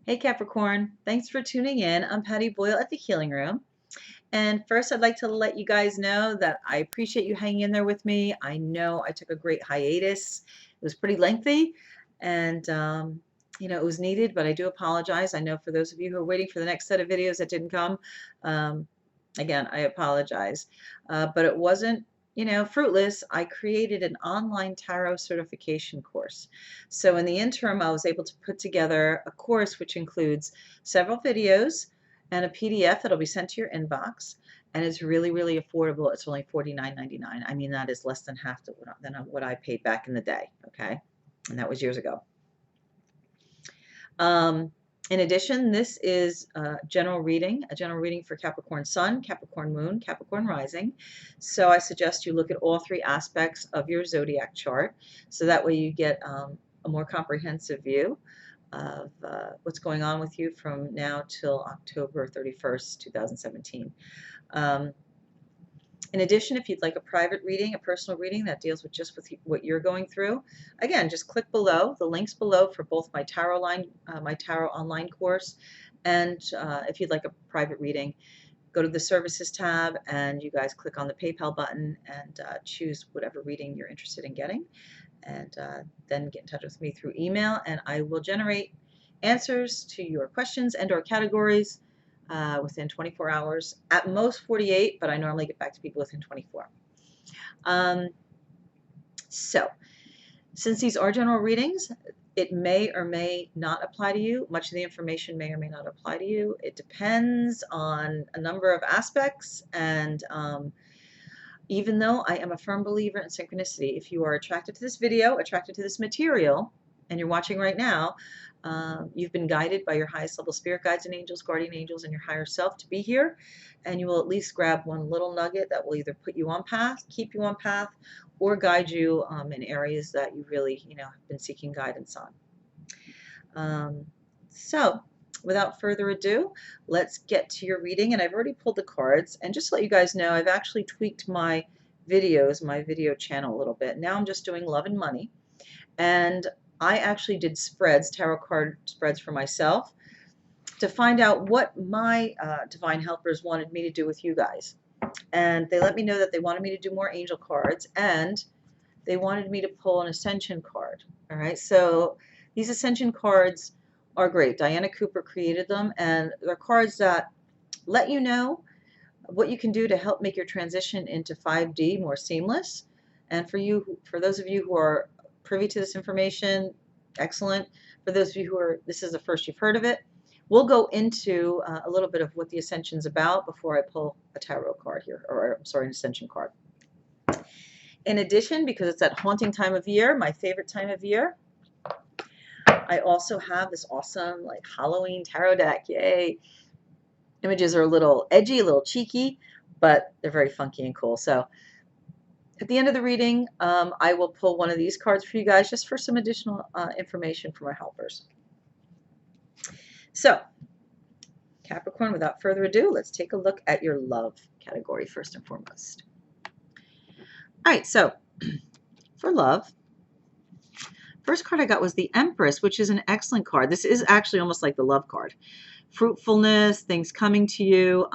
Hey Capricorn, thanks for tuning in. I'm Patty Boyle at the Healing Room. And first, I'd like to let you guys know that I appreciate you hanging in there with me. I know I took a great hiatus. It was pretty lengthy and, it was needed, but I do apologize. I know for those of you who are waiting for the next set of videos that didn't come, um, again, I apologize. But it wasn't, fruitless. I created an online tarot certification course. So in the interim, I was able to put together a course which includes several videos and a PDF that'll be sent to your inbox. And it's really, really affordable. It's only $49.99. I mean, that is less than half than what I paid back in the day. Okay. And that was years ago. In addition, this is a general reading for Capricorn Sun, Capricorn Moon, Capricorn Rising. So I suggest you look at all three aspects of your zodiac chart. So that way you get a more comprehensive view of what's going on with you from now till October 31st, 2017. In addition, if you'd like a private reading, a personal reading that deals with just with what you're going through, again, just click below, the links below for both my tarot online course, and if you'd like a private reading, go to the services tab and you guys click on the PayPal button and choose whatever reading you're interested in getting, and then get in touch with me through email, and I will generate answers to your questions and/or categories within 24 hours, at most 48, but I normally get back to people within 24. So, since these are general readings, it may or may not apply to you. Much of the information may or may not apply to you. It depends on a number of aspects, and even though I am a firm believer in synchronicity, if you are attracted to this video, attracted to this material, and you're watching right now, you've been guided by your highest level spirit guides and angels, guardian angels, and your higher self to be here, and you will at least grab one little nugget that will either put you on path, keep you on path, or guide you in areas that you really, have been seeking guidance on. So, without further ado, let's get to your reading. And I've already pulled the cards. And just to let you guys know, I've actually tweaked my videos, my video channel a little bit. Now I'm just doing love and money. And I actually did spreads, tarot card spreads for myself, to find out what my divine helpers wanted me to do with you guys. And they let me know that they wanted me to do more angel cards, and they wanted me to pull an Ascension card. All right, so these Ascension cards are great. Diana Cooper created them, and they're cards that let you know what you can do to help make your transition into 5D more seamless. And for those of you who are privy to this information, excellent. For those of you who this is the first you've heard of it, we'll go into a little bit of what the Ascension's about before I pull a tarot card here, or I'm sorry, an Ascension card. In addition, because it's that haunting time of year, my favorite time of year, I also have this awesome like Halloween tarot deck. Yay! Images are a little edgy, a little cheeky, but they're very funky and cool. So at the end of the reading, I will pull one of these cards for you guys just for some additional information from our helpers. So, Capricorn, without further ado, let's take a look at your love category first and foremost. All right, so for love, first card I got was the Empress, which is an excellent card. This is actually almost like the love card. Fruitfulness, things coming to you.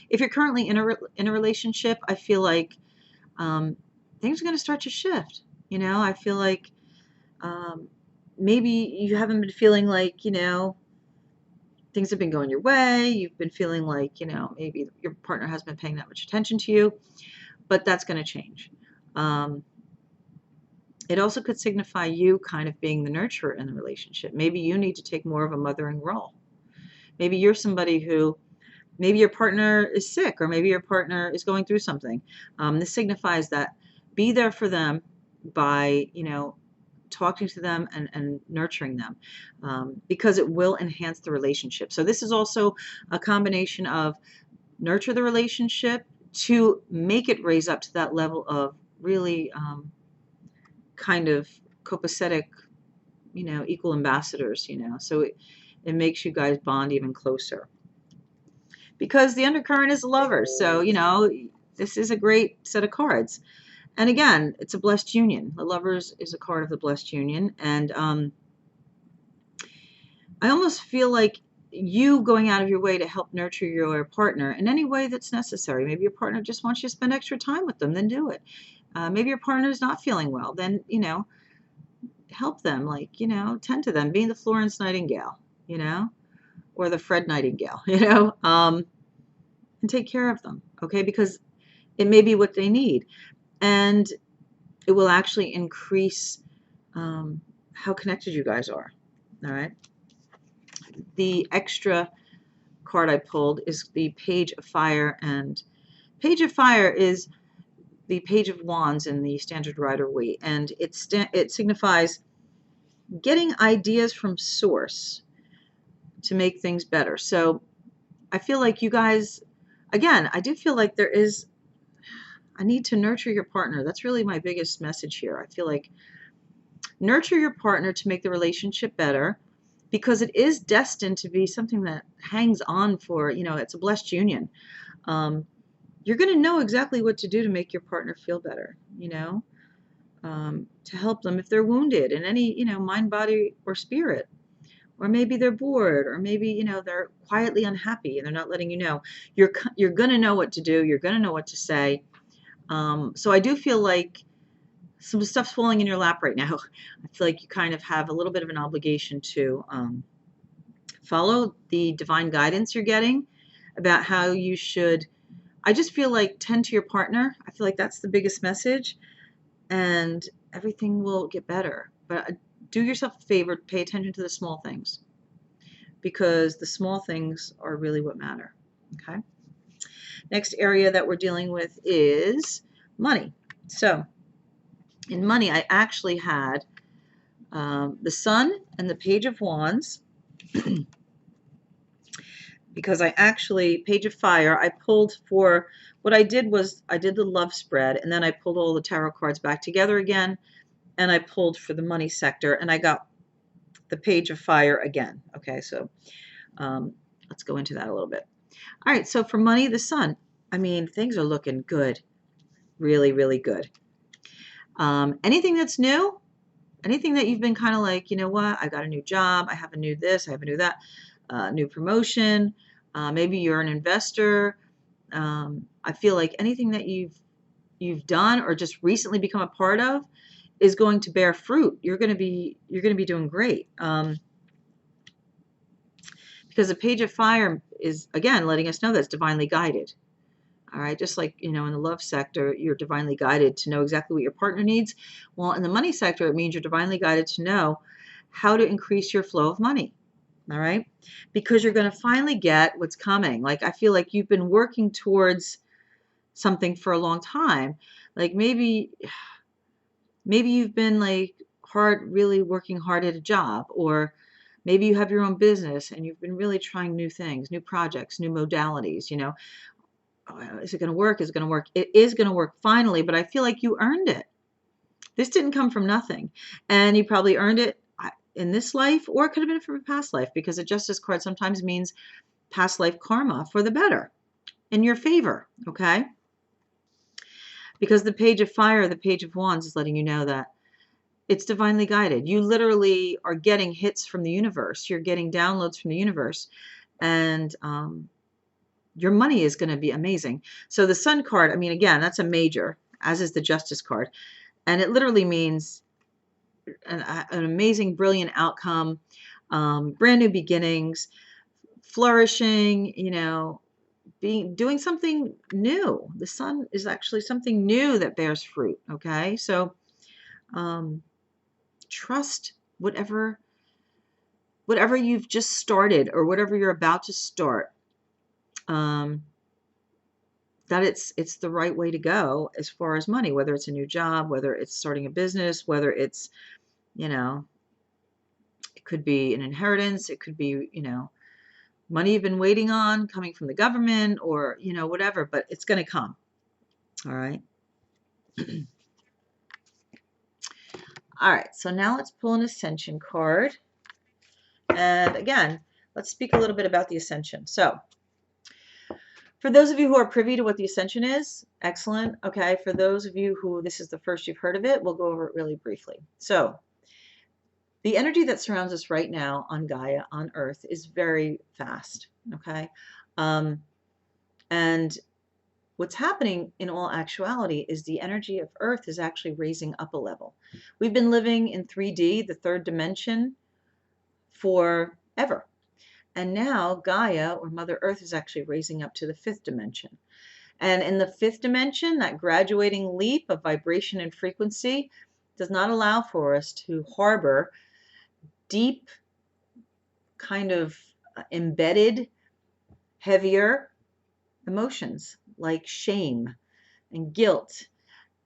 If you're currently in a relationship, I feel like things are going to start to shift. I feel like maybe you haven't been feeling like, things have been going your way. You've been feeling like, maybe your partner hasn't been paying that much attention to you, but that's going to change. It also could signify you kind of being the nurturer in the relationship. Maybe you need to take more of a mothering role. Maybe you're somebody who, maybe your partner is sick, or maybe your partner is going through something. This signifies that be there for them by, talking to them and nurturing them, because it will enhance the relationship. So this is also a combination of nurture the relationship to make it raise up to that level of really kind of copacetic, equal ambassadors, so it makes you guys bond even closer. Because the undercurrent is lovers, so, this is a great set of cards. And again, it's a blessed union. The Lovers is a card of the blessed union. And I almost feel like you going out of your way to help nurture your partner in any way that's necessary. Maybe your partner just wants you to spend extra time with them, then do it. Maybe your partner is not feeling well, then, help them, like, tend to them, being the Florence Nightingale, or the Fred Nightingale, and take care of them, okay? Because it may be what they need. And it will actually increase how connected you guys are, all right? The extra card I pulled is the Page of Fire, and Page of Fire is the Page of Wands in the Standard Rider-Waite, and it signifies getting ideas from source to make things better. So I feel like you guys, again, I do feel like I need to nurture your partner. That's really my biggest message here. I feel like nurture your partner to make the relationship better, because it is destined to be something that hangs on for, it's a blessed union. You're going to know exactly what to do to make your partner feel better, to help them if they're wounded in any, mind, body, or spirit. Or maybe they're bored, or maybe, they're quietly unhappy and they're not letting you know. You're going to know what to do. You're going to know what to say. So I do feel like some stuff's falling in your lap right now. I feel like you kind of have a little bit of an obligation to follow the divine guidance you're getting about how you should. I just feel like tend to your partner. I feel like that's the biggest message, and everything will get better. But do yourself a favor, pay attention to the small things, because the small things are really what matter, okay? Next area that we're dealing with is money. So in money, I actually had the Sun and the Page of Wands, because Page of Fire, I pulled for, what I did was I did the love spread, and then I pulled all the tarot cards back together again, and I pulled for the money sector, and I got the Page of Fire again. Okay, so let's go into that a little bit. All right, so for money, the Sun, I mean, things are looking good, really, really good. Anything that's new, anything that you've been kind of like, you know what, I got a new job, I have a new this, I have a new that, new promotion, maybe you're an investor. I feel like anything that you've done or just recently become a part of is going to bear fruit. You're going to be doing great. Because the Page of Fire is, again, letting us know that's divinely guided. All right, just like, in the love sector, you're divinely guided to know exactly what your partner needs. Well, in the money sector, it means you're divinely guided to know how to increase your flow of money. All right, because you're going to finally get what's coming. Like, I feel like you've been working towards something for a long time. Like maybe you've been like really working hard at a job, or maybe you have your own business and you've been really trying new things, new projects, new modalities, is it going to work? Is it going to work? It is going to work finally, but I feel like you earned it. This didn't come from nothing, and you probably earned it in this life, or it could have been from a past life, because the Justice card sometimes means past life karma for the better, in your favor, okay? Because the Page of Fire, the Page of Wands is letting you know that it's divinely guided. You literally are getting hits from the universe. You're getting downloads from the universe, and your money is going to be amazing. So the Sun card, I mean, again, that's a major, as is the Justice card, and it literally means an amazing, brilliant outcome, brand new beginnings, flourishing, doing something new. The Sun is actually something new that bears fruit, okay? So trust whatever you've just started, or whatever you're about to start, that it's the right way to go as far as money, whether it's a new job, whether it's starting a business, whether it's, it could be an inheritance, it could be, money you've been waiting on coming from the government, or, whatever, but it's going to come. All right. All right. So now let's pull an Ascension card. And again, let's speak a little bit about the Ascension. So for those of you who are privy to what the Ascension is, excellent. Okay. For those of you who this is the first you've heard of it, we'll go over it really briefly. So The energy that surrounds us right now on Gaia, on Earth, is very fast, okay? And what's happening in all actuality is the energy of Earth is actually raising up a level. We've been living in 3D, the third dimension, forever. And now Gaia, or Mother Earth, is actually raising up to the fifth dimension. And in the fifth dimension, that graduating leap of vibration and frequency does not allow for us to harbor deep, kind of embedded, heavier emotions like shame and guilt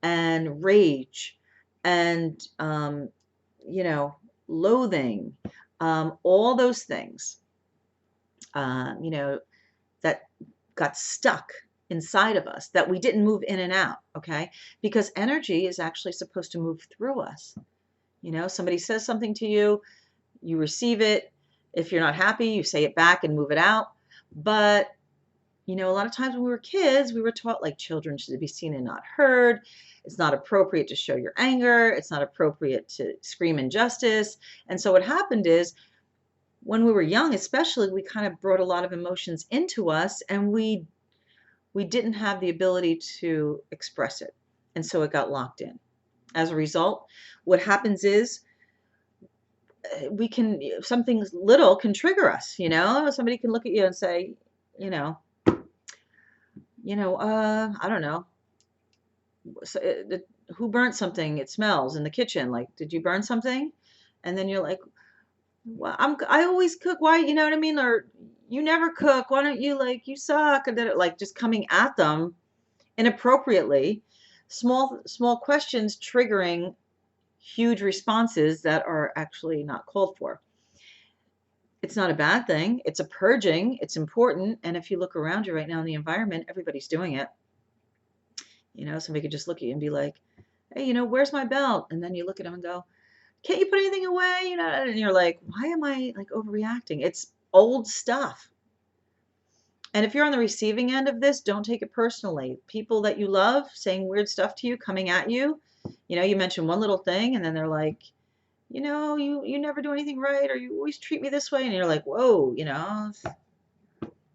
and rage and, you know, loathing, all those things, you know, that got stuck inside of us that we didn't move in and out, okay? Because energy is actually supposed to move through us. You know, somebody says something to you, you receive it. If you're not happy, you say it back and move it out. But, you know, a lot of times when we were kids, we were taught like children should be seen and not heard. It's not appropriate to show your anger. It's not appropriate to scream injustice. And so what happened is, when we were young, especially, we kind of brought a lot of emotions into us, and we didn't have the ability to express it. And so it got locked in. As a result, what happens is something little can trigger us, you know? Somebody can look at you and say, you know, I don't know, so, who burnt something? It smells in the kitchen. Like, did you burn something? And then you're like, well, I always cook. Why, you know what I mean? Or you never cook. Why don't you, like, you suck? And then like just coming at them inappropriately, small questions triggering huge responses that are actually not called for. It's not a bad thing. It's a purging. It's important. And if you look around you right now in the environment, everybody's doing it. You know, somebody could just look at you and be like, hey, you know, where's my belt? And then you look at them and go, can't you put anything away? You know, and you're like, why am I like overreacting? It's old stuff. And if you're on the receiving end of this, don't take it personally. People that you love saying weird stuff to you, coming at you, you know, you mention one little thing and then they're like, you know, you never do anything right, or you always treat me this way. And you're like, whoa, you know, I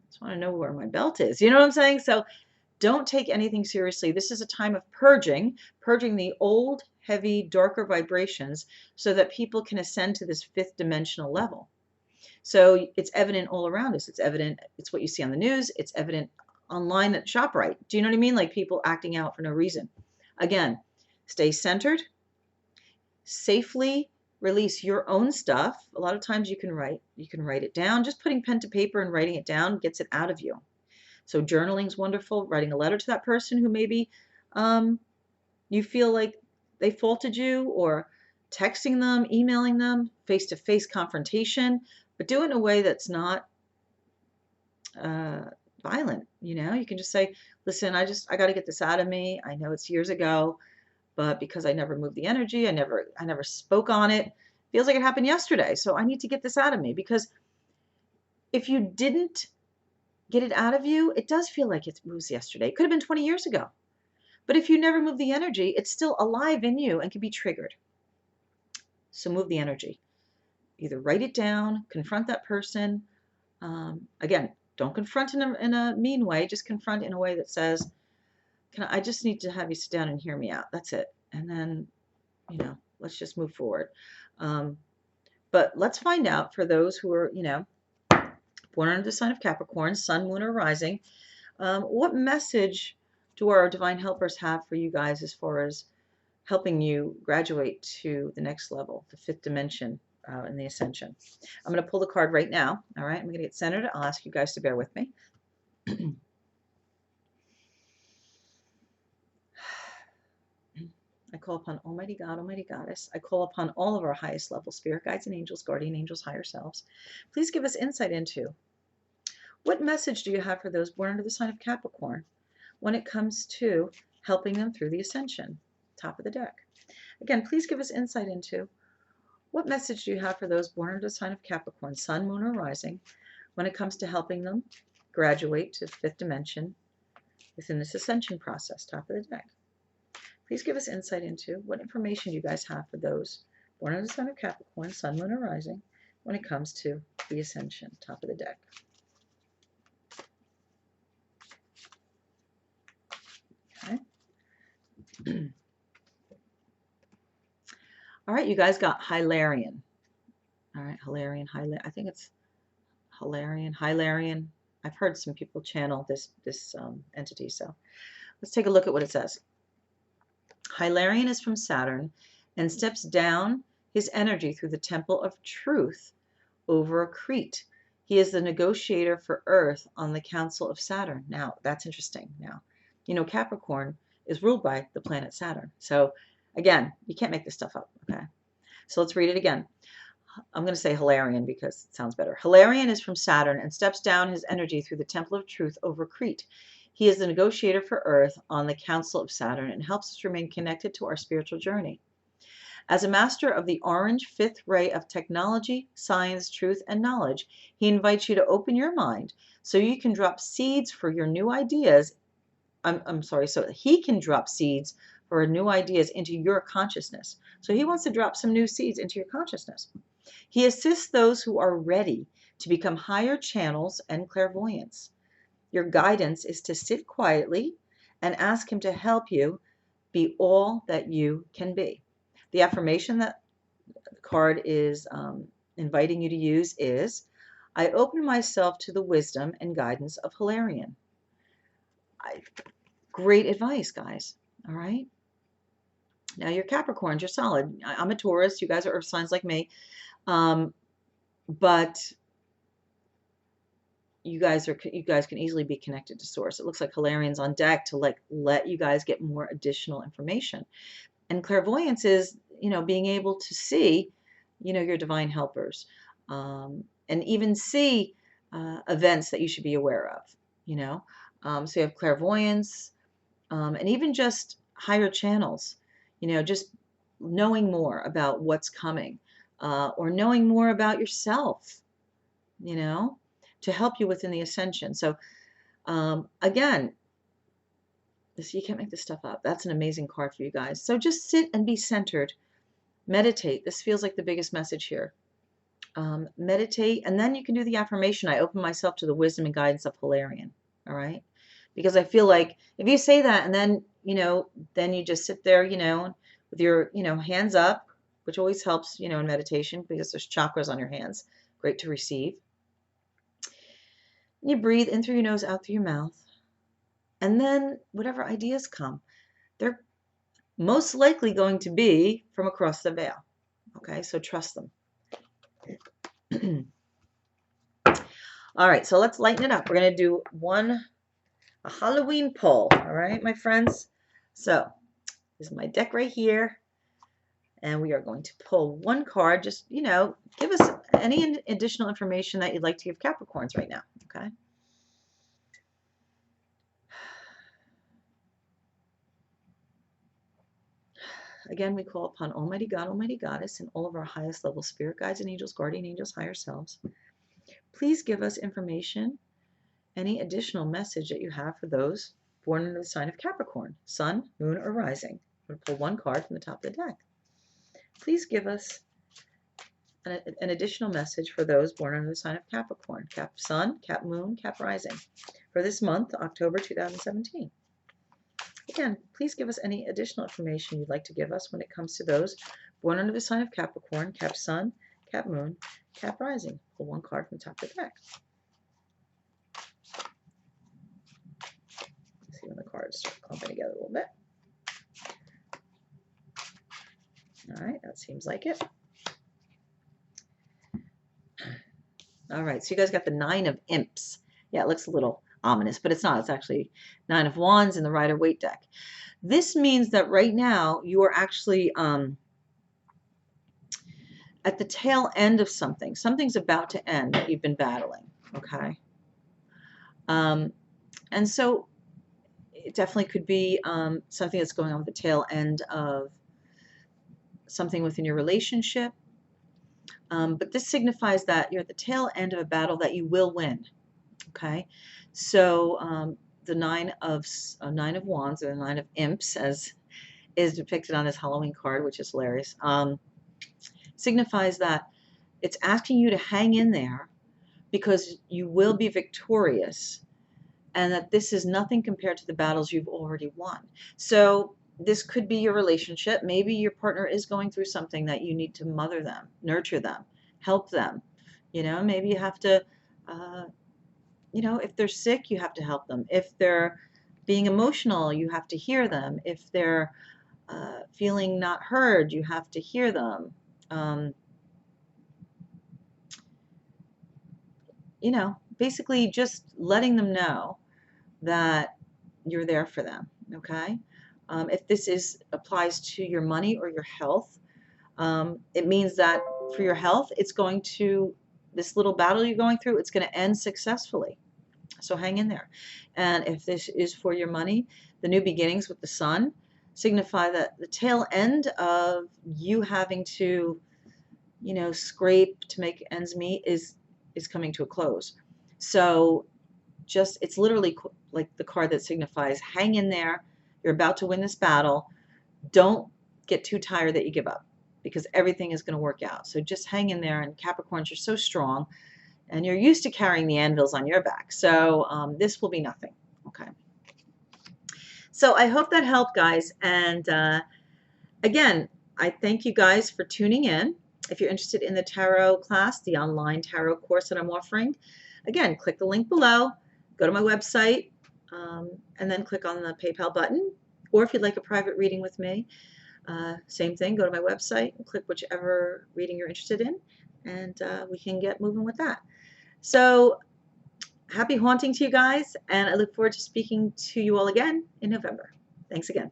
just want to know where my belt is. You know what I'm saying? So don't take anything seriously. This is a time of purging the old, heavy, darker vibrations so that people can ascend to this fifth dimensional level. So it's evident all around us. It's evident. It's what you see on the news. It's evident online at ShopRite. Do you know what I mean? Like people acting out for no reason. Again, stay centered. Safely release your own stuff. A lot of times you can write it down. Just putting pen to paper and writing it down gets it out of you. So journaling is wonderful. Writing a letter to that person who maybe you feel like they faulted you, or texting them, emailing them, face-to-face confrontation, but do it in a way that's not violent. You know, you can just say, listen, I got to get this out of me. I know it's years ago, but because I never moved the energy, I never spoke on it. Feels like it happened yesterday. So I need to get this out of me, because if you didn't get it out of you, it does feel like it was yesterday. It could have been 20 years ago. But if you never move the energy, it's still alive in you and can be triggered. So move the energy. Either write it down, confront that person. Again, don't confront in a mean way. Just confront in a way that says, I just need to have you sit down and hear me out. That's it. And then, you know, let's just move forward. But let's find out, for those who are, you know, born under the sign of Capricorn, sun, moon, or rising, what message do our divine helpers have for you guys as far as helping you graduate to the next level, the fifth dimension in the Ascension? I'm going to pull the card right now. All right, I'm going to get centered. I'll ask you guys to bear with me. I call upon Almighty God, Almighty Goddess. I call upon all of our highest level spirit guides and angels, guardian angels, higher selves. Please give us insight into what message do you have for those born under the sign of Capricorn when it comes to helping them through the Ascension. Top of the deck. Again, please give us insight into what message do you have for those born under the sign of Capricorn, sun, moon, or rising, when it comes to helping them graduate to fifth dimension within this Ascension process. Top of the deck. Please give us insight into what information you guys have for those born under the sign of Capricorn, Sun, Moon, or Rising, when it comes to the Ascension, top of the deck. Okay. All right, you guys got Hilarion. All right, Hilarion, I think it's Hilarion. I've heard some people channel this entity, so let's take a look at what it says. Hilarion is from Saturn and steps down his energy through the Temple of Truth over Crete. He is the negotiator for Earth on the Council of Saturn. Now, that's interesting. Now, you know, Capricorn is ruled by the planet Saturn. So, again, you can't make this stuff up, okay? So let's read it again. I'm going to say Hilarion because it sounds better. Hilarion is from Saturn and steps down his energy through the Temple of Truth over Crete. He is the negotiator for Earth on the Council of Saturn and helps us remain connected to our spiritual journey. As a master of the orange fifth ray of technology, science, truth, and knowledge, he invites you to open your mind so you can drop seeds for your new ideas. So he can drop seeds for new ideas into your consciousness. So he wants to drop some new seeds into your consciousness. He assists those who are ready to become higher channels and clairvoyants. Your guidance is to sit quietly and ask him to help you be all that you can be. The affirmation that the card is inviting you to use is, I open myself to the wisdom and guidance of Hilarion. Great advice, guys. All right. Now, you're Capricorns, you're solid. I'm a Taurus. You guys are earth signs like me. But you guys can easily be connected to source. It looks like Hilarion's on deck to let you guys get more additional information. And clairvoyance is, you know, being able to see, you know, your divine helpers, and even see events that you should be aware of, you know. So you have clairvoyance, and even just higher channels, you know, just knowing more about what's coming, or knowing more about yourself, you know, to help you within the ascension. So again, you can't make this stuff up. That's an amazing card for you guys. So just sit and be centered. Meditate. This feels like the biggest message here. Meditate, and then you can do the affirmation. I open myself to the wisdom and guidance of Hilarion. All right? Because I feel like if you say that and then, you know, then you just sit there, you know, with your, you know, hands up, which always helps, you know, in meditation because there's chakras on your hands. Great to receive. You breathe in through your nose, out through your mouth. And then whatever ideas come, they're most likely going to be from across the veil. Okay, so trust them. All right, so let's lighten it up. We're going to do a Halloween pull. All right, my friends. So this is my deck right here. And we are going to pull one card. Just, you know, give us any additional information that you'd like to give Capricorns right now. Okay. Again, we call upon Almighty God, Almighty Goddess, and all of our highest level spirit guides and angels, guardian angels, higher selves. Please give us information, any additional message that you have for those born under the sign of Capricorn, Sun, Moon, or Rising. I'm going to pull one card from the top of the deck. Please give us an additional message for those born under the sign of Capricorn, Cap Sun, Cap Moon, Cap Rising, for this month, October 2017. Again, please give us any additional information you'd like to give us when it comes to those born under the sign of Capricorn, Cap Sun, Cap Moon, Cap Rising. Pull one card from the top of the deck. Let's see when the cards start clumping together a little bit. All right, that seems like it. All right, so you guys got the Nine of Imps. Yeah, it looks a little ominous, but it's not. It's actually Nine of Wands in the Rider-Waite deck. This means that right now you are actually at the tail end of something. Something's about to end that you've been battling, okay? And so it definitely could be something that's going on with the tail end of something within your relationship. But this signifies that you're at the tail end of a battle that you will win, okay? So the Nine of Wands, or the Nine of Imps, as is depicted on this Halloween card, which is hilarious. signifies that it's asking you to hang in there because you will be victorious, and that this is nothing compared to the battles you've already won. So this could be your relationship. Maybe your partner is going through something that you need to mother them, nurture them, help them. Maybe you have to, if they're sick, you have to help them. If they're being emotional, you have to hear them. If they're feeling not heard, you have to hear them. Basically just letting them know that you're there for them, okay? If this applies to your money or your health, it means that for your health, this little battle you're going through, it's going to end successfully. So hang in there. And if this is for your money, the new beginnings with the sun signify that the tail end of you having to, scrape to make ends meet is coming to a close. So it's literally like the card that signifies hang in there. You're about to win this battle. Don't get too tired that you give up, because everything is going to work out. So just hang in there. And Capricorns, you're so strong, and you're used to carrying the anvils on your back. So this will be nothing. Okay. So I hope that helped, guys. And again, I thank you guys for tuning in. If you're interested in the tarot class, the online tarot course that I'm offering, again, click the link below, go to my website, and then click on the PayPal button. Or if you'd like a private reading with me, same thing, go to my website and click whichever reading you're interested in, and we can get moving with that. So happy haunting to you guys, and I look forward to speaking to you all again in November. Thanks again.